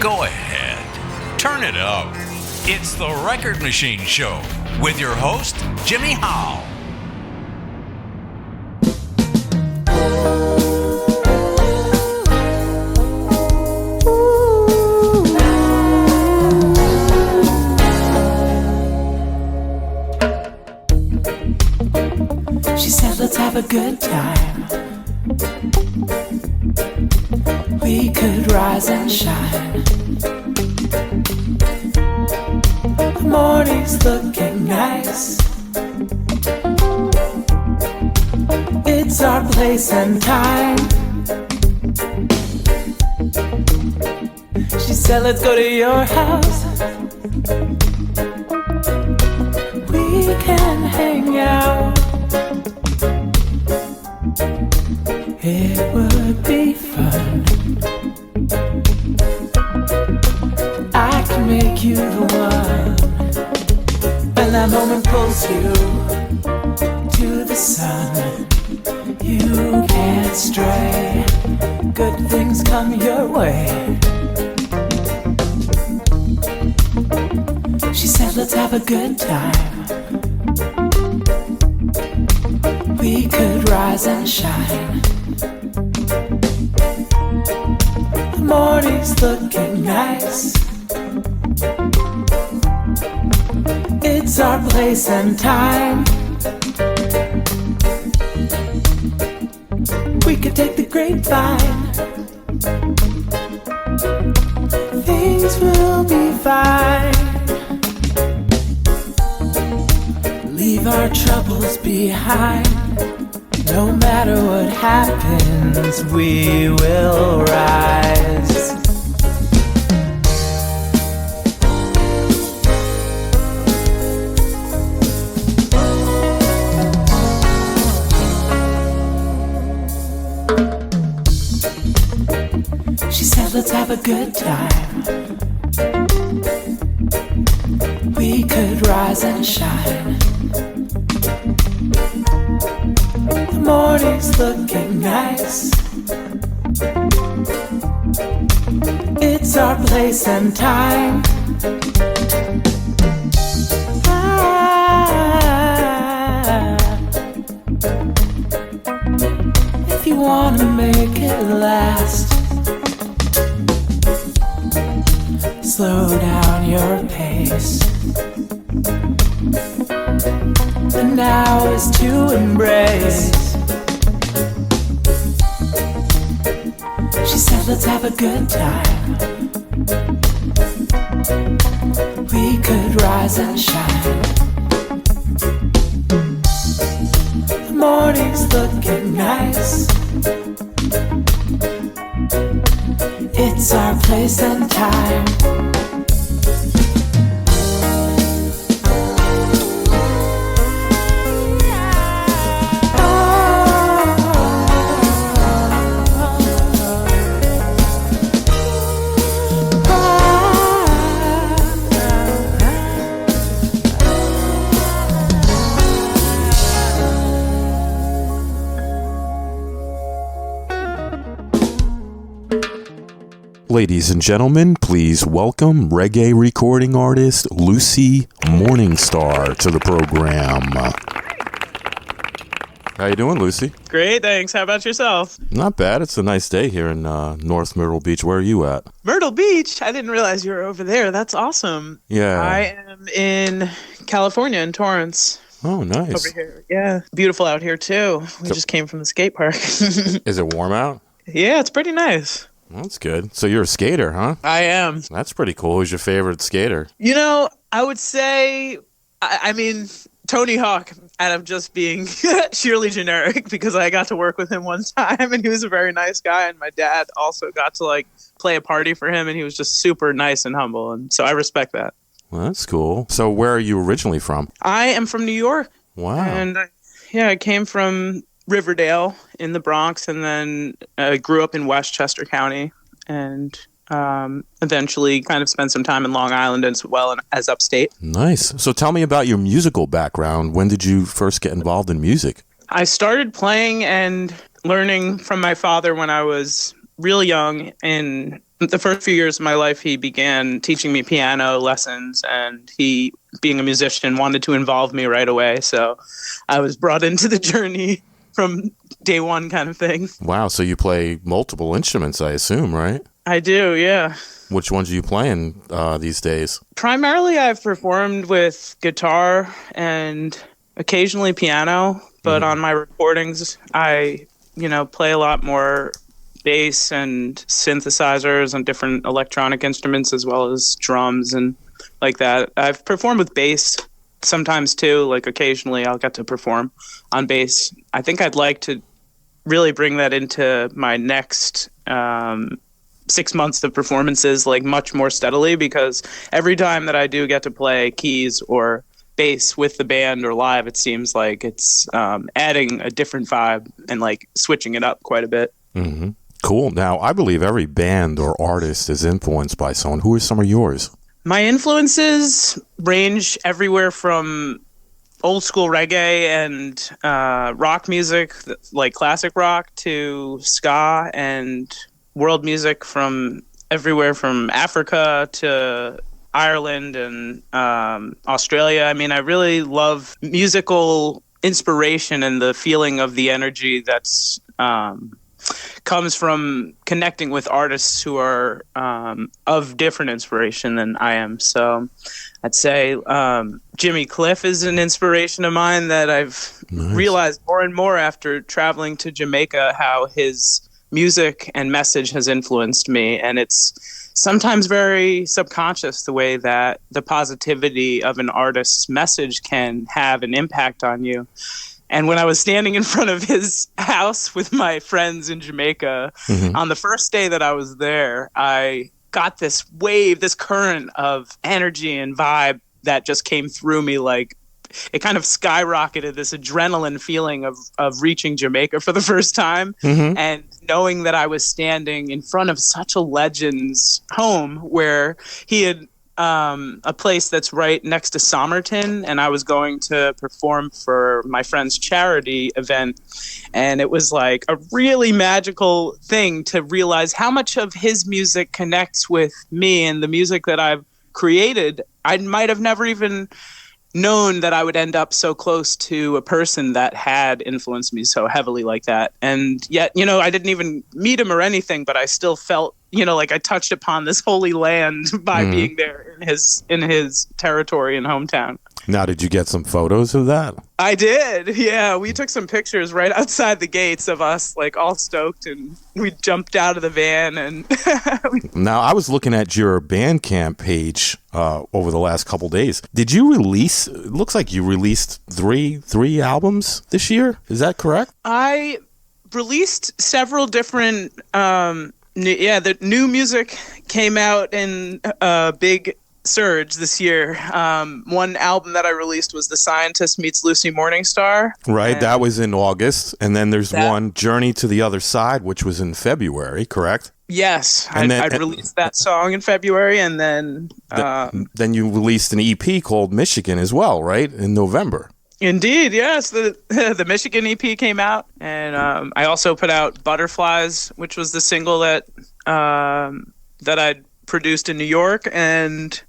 Go ahead. Turn it up. It's the Record Machine Show with your host, Jimmy Howe. She said, let's have a good time. We could rise and shine. The morning's looking nice. It's our place and time. She said, let's go to your house. We can hang out. It would be fun. I can make you the one. When that moment pulls you to the sun, you can't stray. Good things come your way. She said, let's have a good time. We could rise and shine. The morning's looking nice. It's our place and time. We could take the grapevine. Things will be fine. Leave our troubles behind. No matter what happens, we will rise. She said, let's have a good time. We could rise and shine. The morning's looking nice. It's our place and time. If you wanna make it last, slow down your pace. The now is to embrace. She said, let's have a good time. We could rise and shine. The morning's looking nice. It's our place and time. Ladies and gentlemen, please welcome reggae recording artist Lucy Morningstar to the program. How you doing, Lucy? Great, thanks. How about yourself? Not bad. It's a nice day here in North Myrtle Beach. Where are you at? Myrtle Beach? I didn't realize you were over there. That's awesome. Yeah. I am in California, in Torrance. Oh, nice. Over here. Yeah. Beautiful out here, too. We just came from the skate park. Is it warm out? Yeah, it's pretty nice. That's good. So you're a skater, huh? I am. That's pretty cool. Who's your favorite skater? You know, I would say, I mean, Tony Hawk, and I'm just being sheerly generic because I got to work with him one time and he was a very nice guy, and my dad also got to like play a party for him and he was just super nice and humble, and so I respect that. Well, that's cool. So where are you originally from? I am from New York. Wow. And I came from Riverdale in the Bronx, and then I grew up in Westchester County, and eventually kind of spent some time in Long Island as well as upstate. Nice. So tell me about your musical background. When did you first get involved in music? I started playing and learning from my father when I was real young in the first few years of my life, he began teaching me piano lessons, and he, being a musician, wanted to involve me right away. So I was brought into the journey from day one, kind of thing. Wow, so you play multiple instruments, I assume, right? I do, yeah. Which ones are you playing these days? Primarily, I've performed with guitar and occasionally piano, but on my recordings, I, play a lot more bass and synthesizers and different electronic instruments, as well as drums and like that. I've performed with bass sometimes too. Like occasionally I'll get to perform on bass. I think I'd like to really bring that into my next 6 months of performances, like much more steadily, because every time that I do get to play keys or bass with the band or live, it seems like it's adding a different vibe and like switching it up quite a bit. Mm-hmm. Cool. Now, I believe every band or artist is influenced by someone. Who are some of yours? My influences range everywhere from old school reggae and rock music, like classic rock, to ska and world music from everywhere from Africa to Ireland and Australia. I mean, I really love musical inspiration and the feeling of the energy that's comes from connecting with artists who are of different inspiration than I am. So I'd say Jimmy Cliff is an inspiration of mine that I've realized more and more after traveling to Jamaica, how his music and message has influenced me. And it's sometimes very subconscious, the way that the positivity of an artist's message can have an impact on you. And when I was standing in front of his house with my friends in Jamaica, on the first day that I was there, I got this wave, this current of energy and vibe that just came through me. Like, it kind of skyrocketed, this adrenaline feeling of reaching Jamaica for the first time, and knowing that I was standing in front of such a legend's home, where he had a place that's right next to Somerton, and I was going to perform for my friend's charity event. And it was like a really magical thing to realize how much of his music connects with me and the music that I've created. I might have never even known that I would end up so close to a person that had influenced me so heavily like that. And yet, I didn't even meet him or anything, but I still felt, like I touched upon this holy land by being there in his territory and hometown. Now, did you get some photos of that? I did. Yeah. We took some pictures right outside the gates of us, like all stoked, and we jumped out of the van. And now, I was looking at your Bandcamp page over the last couple days. Did you release, it looks like you released three albums this year. Is that correct? I released several different, the new music came out in a big surge this year. One album that I released was The Scientist Meets Lucy Morningstar. Right, that was in August. And then there's one, Journey to the Other Side, which was in February, correct? Yes, I released that song in February, and then then you released an EP called Michigan as well, right, in November. Indeed, yes. The Michigan EP came out, and I also put out Butterflies, which was the single that I'd produced in New York, and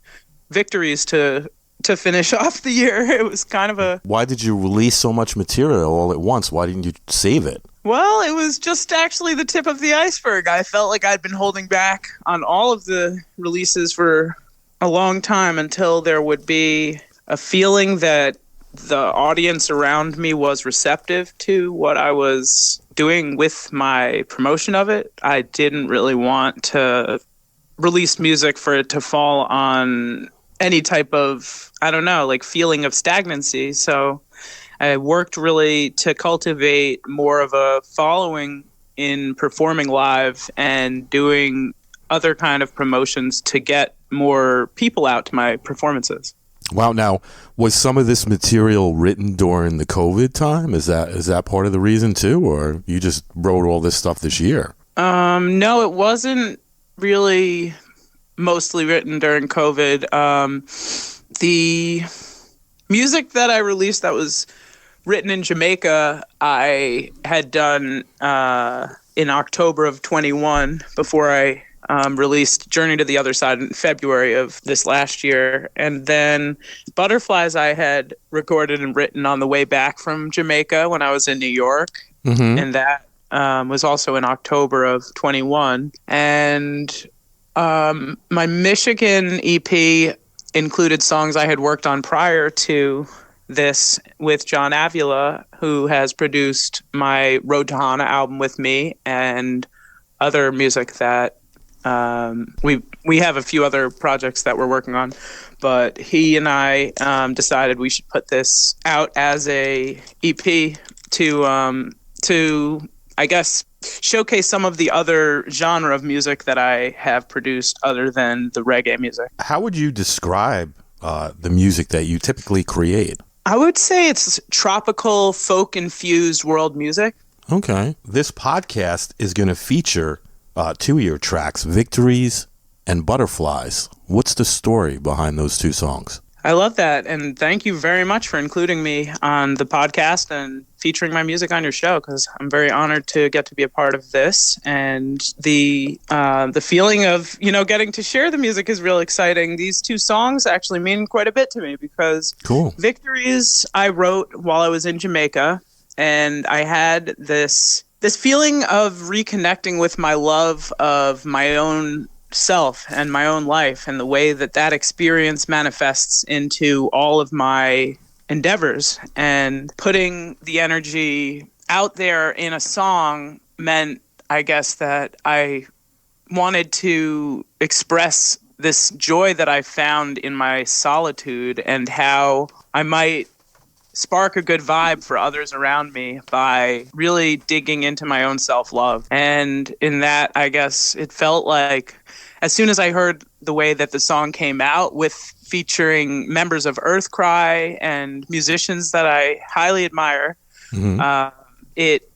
Victories to finish off the year. It was kind of a... Why did you release so much material all at once? Why didn't you save it? Well, it was just actually the tip of the iceberg. I felt like I'd been holding back on all of the releases for a long time, until there would be a feeling that the audience around me was receptive to what I was doing with my promotion of it. I didn't really want to release music for it to fall on any type of, feeling of stagnancy. So I worked really to cultivate more of a following in performing live and doing other kind of promotions to get more people out to my performances. Wow. Now, was some of this material written during the COVID time? Is that part of the reason too, or you just wrote all this stuff this year? No, it wasn't really mostly written during COVID. The music that I released that was written in Jamaica, I had done in October of 21 before I released Journey to the Other Side in February of this last year. And then Butterflies I had recorded and written on the way back from Jamaica when I was in New York. And that was also in October of 21. And my Michigan EP included songs I had worked on prior to this with John Avila, who has produced my Road to Hana album with me, and other music that we have a few other projects that we're working on, but he and I decided we should put this out as a EP to I guess showcase some of the other genre of music that I have produced other than the reggae music. How would you describe the music that you typically create? I would say it's tropical, folk-infused world music. Okay. This podcast is going to feature two of your tracks, Victories and Butterflies. What's the story behind those two songs? I love that, and thank you very much for including me on the podcast and featuring my music on your show, because I'm very honored to get to be a part of this. And the feeling of, getting to share the music is real exciting. These two songs actually mean quite a bit to me, because Cool. Victories I wrote while I was in Jamaica, and I had this feeling of reconnecting with my love of my own self and my own life, and the way that experience manifests into all of my endeavors. And putting the energy out there in a song meant, I guess, that I wanted to express this joy that I found in my solitude, and how I might spark a good vibe for others around me by really digging into my own self-love. And in that, I guess it felt like, as soon as I heard the way that the song came out, with featuring members of Earthcry and musicians that I highly admire, it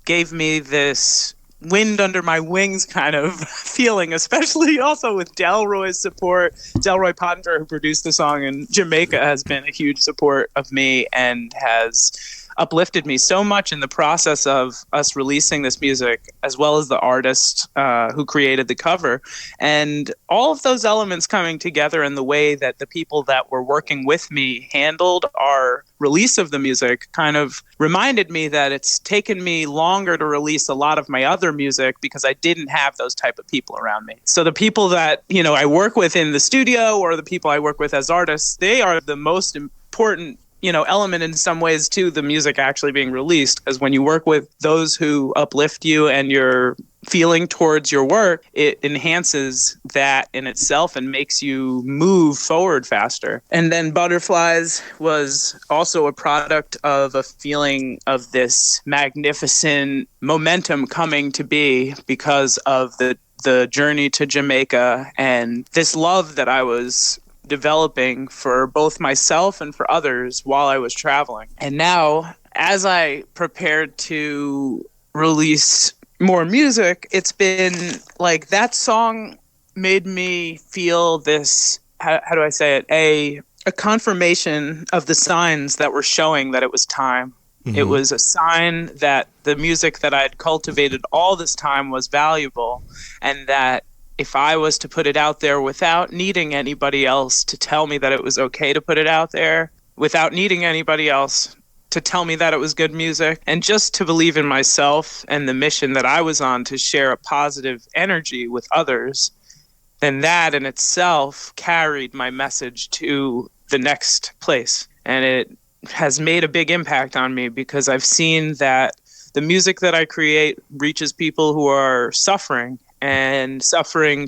gave me this wind under my wings kind of feeling, especially also with Delroy's support. Delroy Pottinger, who produced the song in Jamaica, has been a huge support of me and has uplifted me so much in the process of us releasing this music, as well as the artist who created the cover. And all of those elements coming together in the way that the people that were working with me handled our release of the music kind of reminded me that it's taken me longer to release a lot of my other music because I didn't have those type of people around me. So the people that, I work with in the studio, or the people I work with as artists, they are the most important element in some ways to the music actually being released, because when you work with those who uplift you and your feeling towards your work, it enhances that in itself and makes you move forward faster. And then Butterflies was also a product of a feeling of this magnificent momentum coming to be because of the journey to Jamaica and this love that I was developing for both myself and for others while I was traveling. And now, as I prepared to release more music, it's been like that song made me feel this, how do I say it, a confirmation of the signs that were showing that it was time. It was a sign that the music that I'd cultivated all this time was valuable, and that if I was to put it out there without needing anybody else to tell me that it was okay to put it out there, without needing anybody else to tell me that it was good music, and just to believe in myself and the mission that I was on to share a positive energy with others, then that in itself carried my message to the next place. And it has made a big impact on me, because I've seen that the music that I create reaches people who are suffering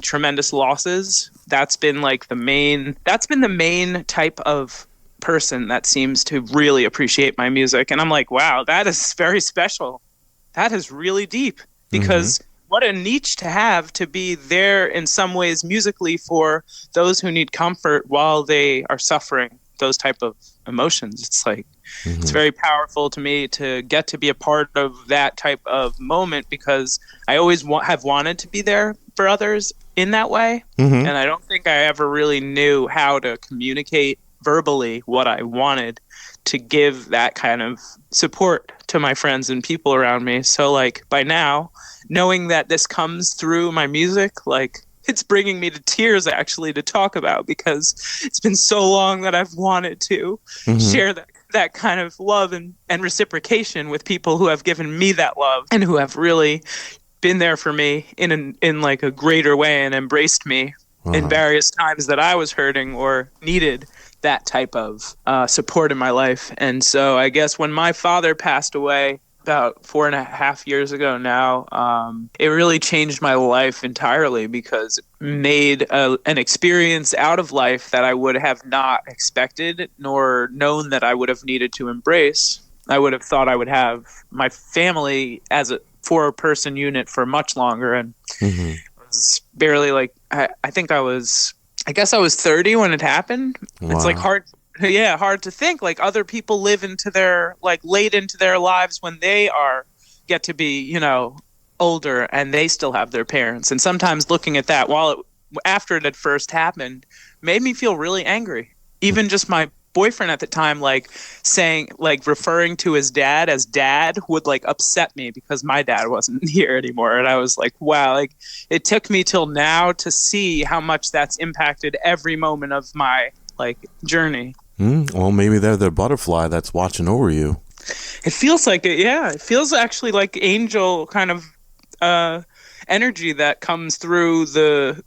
tremendous losses. That's been the main type of person that seems to really appreciate my music. And I'm like, wow, that is very special. That is really deep, because what a niche to have, to be there in some ways musically for those who need comfort while they are suffering those type of emotions. It's it's very powerful to me to get to be a part of that type of moment, because I always have wanted to be there for others in that way. And I don't think I ever really knew how to communicate verbally what I wanted to give that kind of support to my friends and people around me. So by now, knowing that this comes through my music, it's bringing me to tears actually to talk about, because it's been so long that I've wanted to share that kind of love and reciprocation with people who have given me that love and who have really been there for me in like a greater way and embraced me in various times that I was hurting or needed that type of support in my life. And so I guess when my father passed away about 4.5 years ago now, it really changed my life entirely, because it made an experience out of life that I would have not expected nor known that I would have needed to embrace. I would have thought I would have my family as a 4-person unit for much longer, and it was barely like I guess I was 30 when it happened. Wow. It's like hard to think like other people live into their like late into their lives when they get to be, you know, older and they still have their parents. And sometimes looking at that after it had first happened made me feel really angry. Even just my boyfriend at the time, like saying, like referring to his dad as dad would like upset me because my dad wasn't here anymore. And I was like, wow, like it took me till now to see how much that's impacted every moment of my like journey. Well, maybe they're the butterfly that's watching over you. It feels like it. Yeah. It feels actually like angel kind of energy that comes through the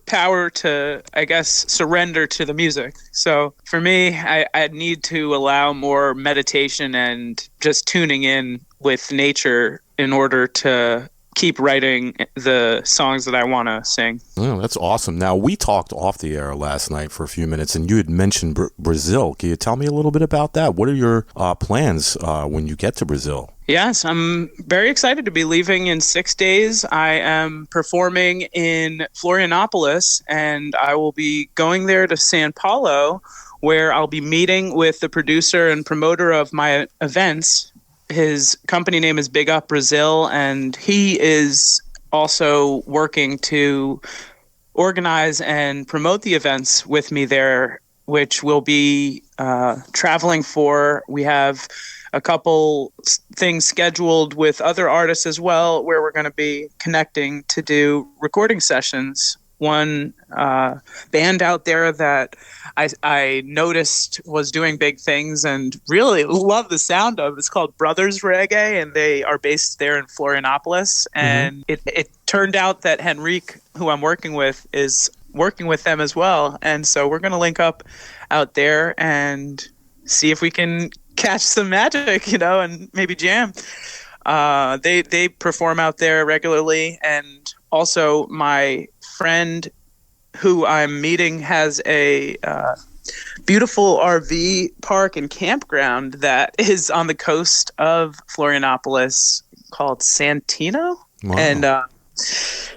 power to, I guess, surrender to the music. So for me, I need to allow more meditation and just tuning in with nature in order to keep writing the songs that I want to sing. Oh, that's awesome. Now, we talked off the air last night for a few minutes, and you had mentioned Brazil. Can you tell me a little bit about that? What are your plans when you get to Brazil? Yes, I'm very excited to be leaving in 6 days. I am performing in Florianopolis, and I will be going there to Sao Paulo, where I'll be meeting with the producer and promoter of my events. His company name is Big Up Brazil, and he is also working to organize and promote the events with me there, which will be traveling for. We have a couple things scheduled with other artists as well, where we're going to be connecting to do recording sessions. One band out there that I noticed was doing big things and really love the sound of. It's called Brothers Reggae, and they are based there in Florianopolis. And it turned out that Henrique, who I'm working with, is working with them as well. And so we're going to link up out there and see if we can catch some magic, you know, and maybe jam. They perform out there regularly, and also my friend who I'm meeting has a beautiful RV park and campground that is on the coast of Florianopolis called Santino. Wow. And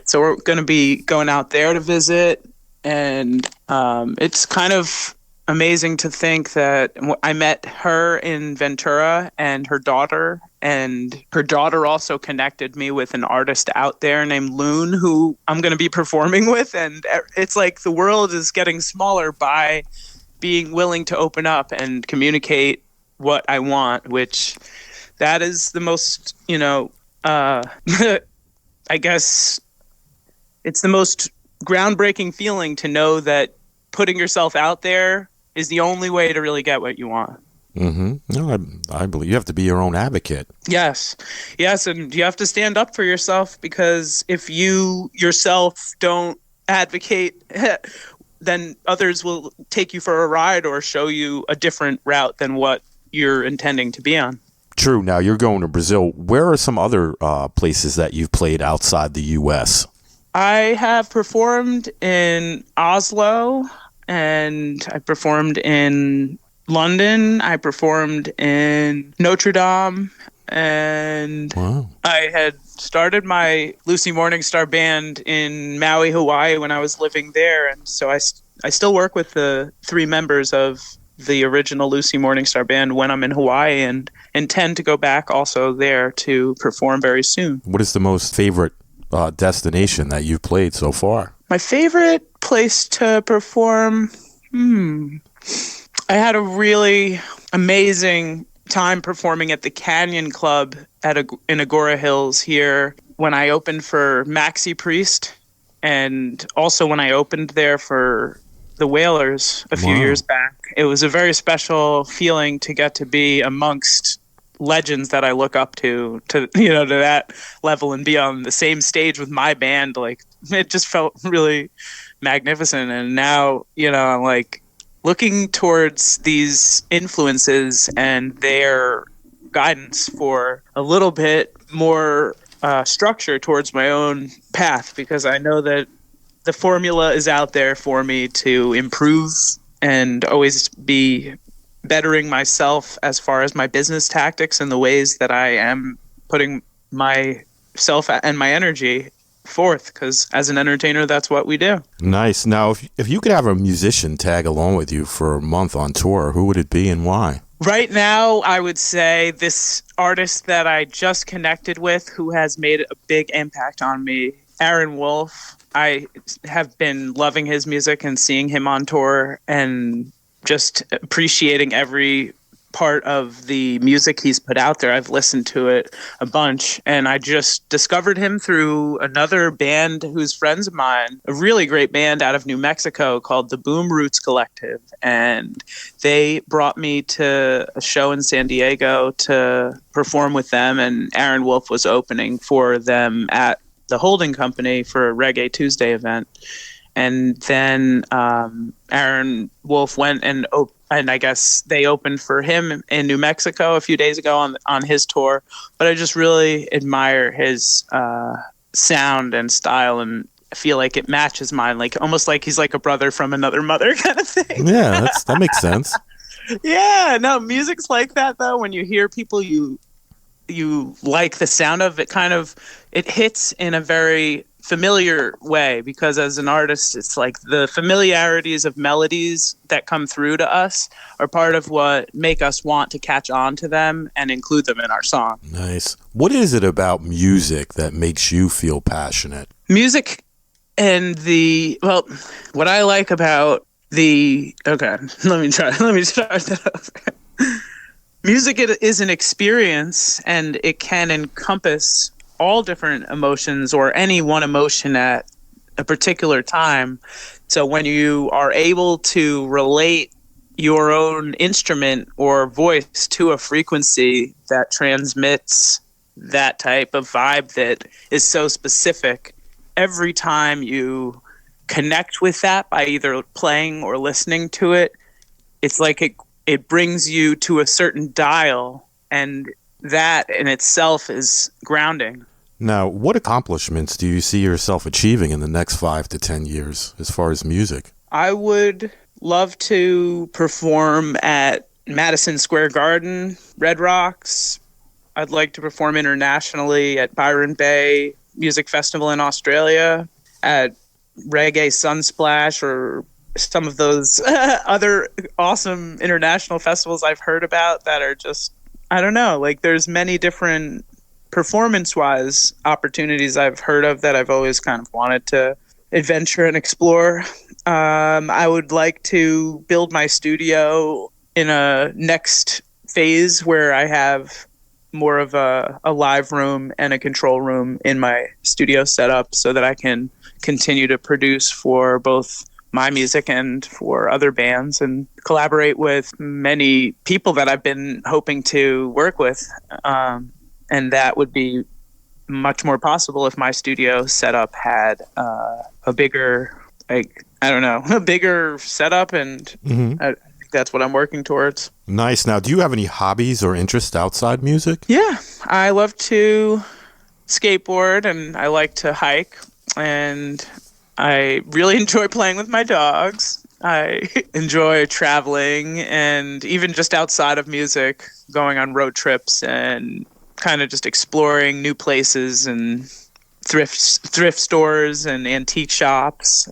so we're going to be going out there to visit, and it's kind of amazing to think that I met her in Ventura and her daughter also connected me with an artist out there named Loon, who I'm going to be performing with. And it's like the world is getting smaller by being willing to open up and communicate what I want, which that is the most, you know, I guess it's the most groundbreaking feeling to know that putting yourself out there is the only way to really get what you want. No, I believe you have to be your own advocate. Yes, and you have to stand up for yourself, because if you yourself don't advocate, then others will take you for a ride or show you a different route than what you're intending to be on. True. Now, you're going to Brazil. Where are some other places that you've played outside the U.S.? I have performed in Oslo, and I performed in London. I performed in Notre Dame, and wow. I had started my Lucy Morningstar band in Maui, Hawaii when I was living there. And so I still work with the 3 members of the original Lucy Morningstar band when I'm in Hawaii, and intend to go back also there to perform very soon. What is the most favorite destination that you've played so far? My favorite place to perform? I had a really amazing time performing at the Canyon Club in Agora Hills here when I opened for Maxi Priest, and also when I opened there for the Wailers a few years back. It was a very special feeling to get to be amongst legends that I look up to that level and be on the same stage with my band. Like, it just felt really magnificent. And now, I'm like looking towards these influences and their guidance for a little bit more structure towards my own path, because I know that the formula is out there for me to improve and always be bettering myself as far as my business tactics and the ways that I am putting myself and my energy forth, because as an entertainer, that's what we do. Nice. Now, if you could have a musician tag along with you for a month on tour, who would it be and why? Right now, I would say this artist that I just connected with, who has made a big impact on me, Aaron Wolf. I have been loving his music and seeing him on tour and just appreciating every part of the music he's put out there. I've listened to it a bunch, and I just discovered him through another band who's friends of mine, a really great band out of New Mexico called the Boom Roots Collective. And they brought me to a show in San Diego to perform with them, and Aaron Wolf was opening for them at the holding company for a Reggae Tuesday event. And then Aaron Wolf went and I guess they opened for him in New Mexico a few days ago on his tour. But I just really admire his sound and style, and I feel like it matches mine, like almost like he's like a brother from another mother kind of thing. Yeah, that makes sense. Yeah, no, music's like that though. When you hear people you like the sound of it, it hits in a very familiar way, because as an artist, it's like the familiarities of melodies that come through to us are part of what make us want to catch on to them and include them in our song. Nice. What is it about music that makes you feel passionate? Music and what I like about let me start that over. Music is an experience, and it can encompass all different emotions or any one emotion at a particular time. So when you are able to relate your own instrument or voice to a frequency that transmits that type of vibe that is so specific, every time you connect with that by either playing or listening to it, it's like it brings you to a certain dial, and that in itself is grounding. Now, what accomplishments do you see yourself achieving in the next 5 to 10 years as far as music? I would love to perform at Madison Square Garden, Red Rocks. I'd like to perform internationally at Byron Bay Music Festival in Australia, at Reggae Sunsplash, or some of those other awesome international festivals I've heard about that are just, I don't know, like there's many different performance-wise opportunities I've heard of that I've always kind of wanted to adventure and explore. I would like to build my studio in a next phase where I have more of a live room and a control room in my studio setup, so that I can continue to produce for both my music and for other bands, and collaborate with many people that I've been hoping to work with. And that would be much more possible if my studio setup had a bigger, a bigger setup. And I think that's what I'm working towards. Nice. Now, do you have any hobbies or interests outside music? Yeah, I love to skateboard, and I like to hike, and I really enjoy playing with my dogs. I enjoy traveling, and even just outside of music, going on road trips and kind of just exploring new places and thrift stores and antique shops.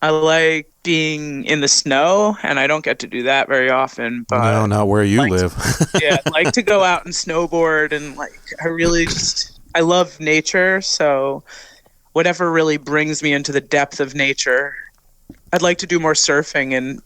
I like being in the snow, and I don't get to do that very often. But no, not where you live. I like to go out and snowboard, and I love nature. So whatever really brings me into the depth of nature. I'd like to do more surfing, and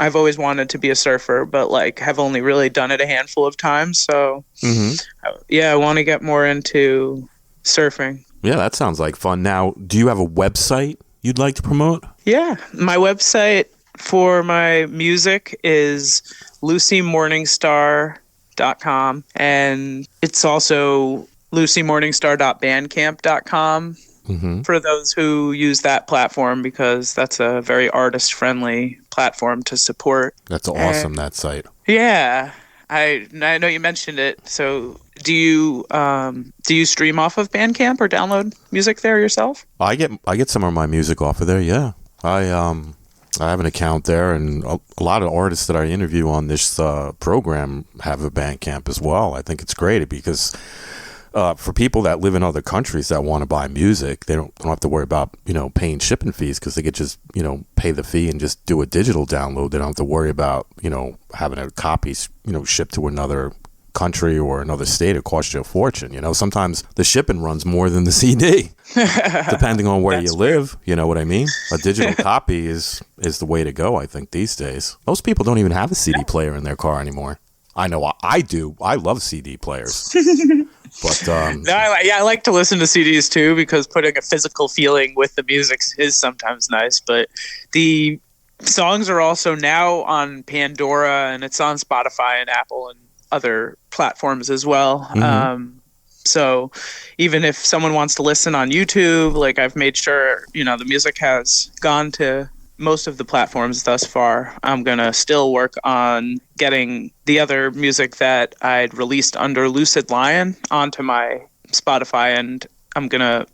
I've always wanted to be a surfer, but like have only really done it a handful of times. So I want to get more into surfing. Yeah, that sounds like fun. Now, do you have a website you'd like to promote? Yeah, my website for my music is lucymorningstar.com, and it's also lucymorningstar.bandcamp.com for those who use that platform, because that's a very artist-friendly platform to support. That's awesome, that site. Yeah, I know you mentioned it. So do you stream off of Bandcamp or download music there yourself? I get some of my music off of there. Yeah, I have an account there, and a lot of artists that I interview on this program have a Bandcamp as well. I think it's great because for people that live in other countries that want to buy music, they don't have to worry about paying shipping fees, because they could just pay the fee and just do a digital download. They don't have to worry about having a copy shipped to another country or another state. It costs you a fortune. Sometimes the shipping runs more than the CD, depending on where you live. You know what I mean? A digital copy is the way to go, I think, these days. Most people don't even have a CD player in their car anymore. I know I do. I love CD players. But I like to listen to CDs too, because putting a physical feeling with the music is sometimes nice. But the songs are also now on Pandora, and it's on Spotify and Apple and other platforms as well. So even if someone wants to listen on YouTube, like I've made sure the music has gone to most of the platforms thus far. I'm gonna still work on getting the other music that I'd released under Lucid Lion onto my Spotify, and I'm gonna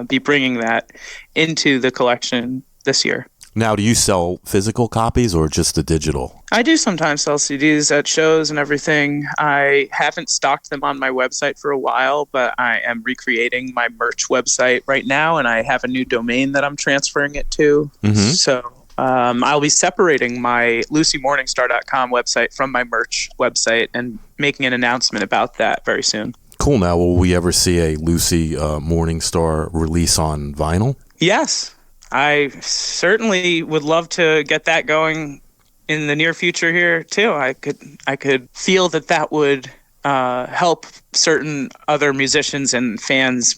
be bringing that into the collection this year. Now, do you sell physical copies or just the digital? I do sometimes sell CDs at shows and everything. I haven't stocked them on my website for a while, but I am recreating my merch website right now, and I have a new domain that I'm transferring it to. So I'll be separating my lucymorningstar.com website from my merch website and making an announcement about that very soon. Cool. Now, will we ever see a Lucy Morningstar release on vinyl? Yes. I certainly would love to get that going in the near future here too. I could feel that would help certain other musicians and fans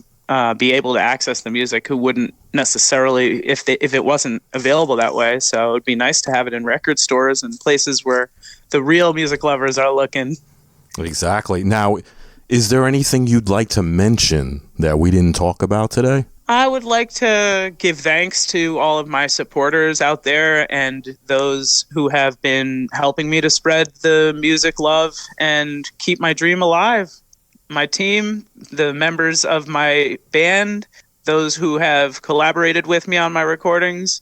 be able to access the music who wouldn't necessarily if it wasn't available that way. So it would be nice to have it in record stores and places where the real music lovers are looking. Exactly. Now, is there anything you'd like to mention that we didn't talk about today? I would like to give thanks to all of my supporters out there and those who have been helping me to spread the music love and keep my dream alive. My team, the members of my band, those who have collaborated with me on my recordings.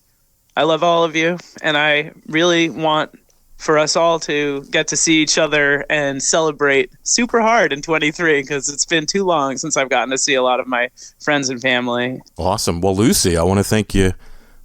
I love all of you, and I really want for us all to get to see each other and celebrate super hard in 23, because it's been too long since I've gotten to see a lot of my friends and family. Awesome. Well, Lucy, I want to thank you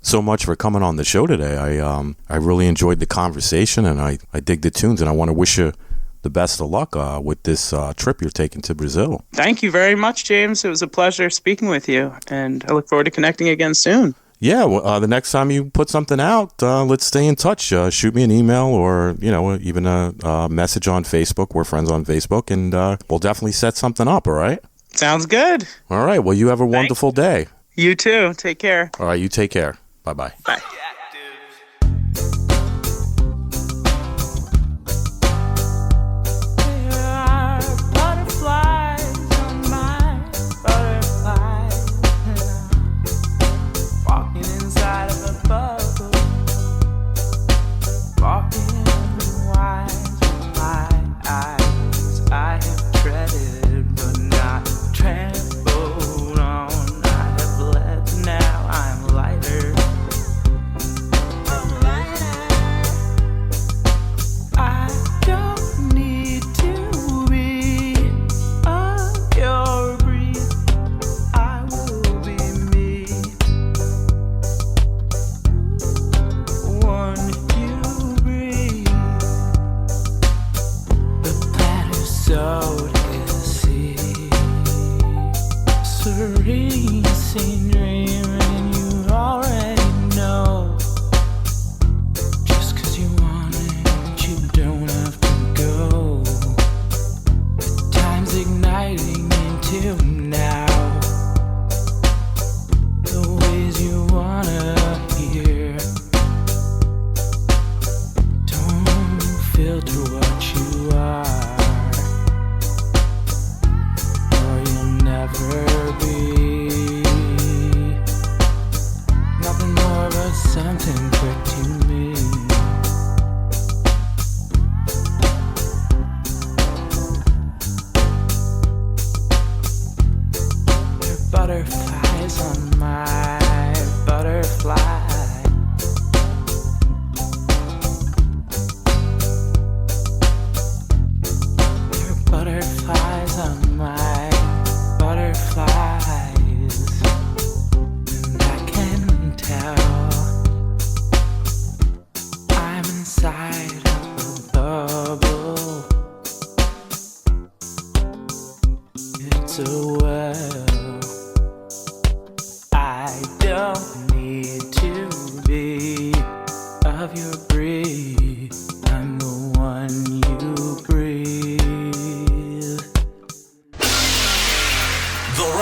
so much for coming on the show today. I really enjoyed the conversation, and I dig the tunes, and I want to wish you the best of luck with this trip you're taking to Brazil. Thank you very much, James. It was a pleasure speaking with you, and I look forward to connecting again soon. Yeah, well, the next time you put something out, let's stay in touch. Shoot me an email or, even a message on Facebook. We're friends on Facebook, and we'll definitely set something up, all right? Sounds good. All right, well, you have a wonderful day. You too. Take care. All right, you take care. Bye-bye. Bye.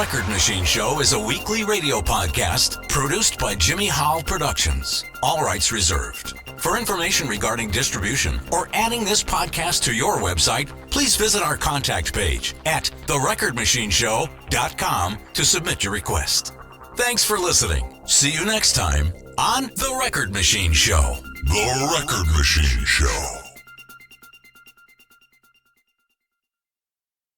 Record Machine Show is a weekly radio podcast produced by Jimmy Howell Productions. All rights reserved. For information regarding distribution or adding this podcast to your website, please visit our contact page at therecordmachineshow.com to submit your request. Thanks for listening. See you next time on The Record Machine Show. The Record Machine Show.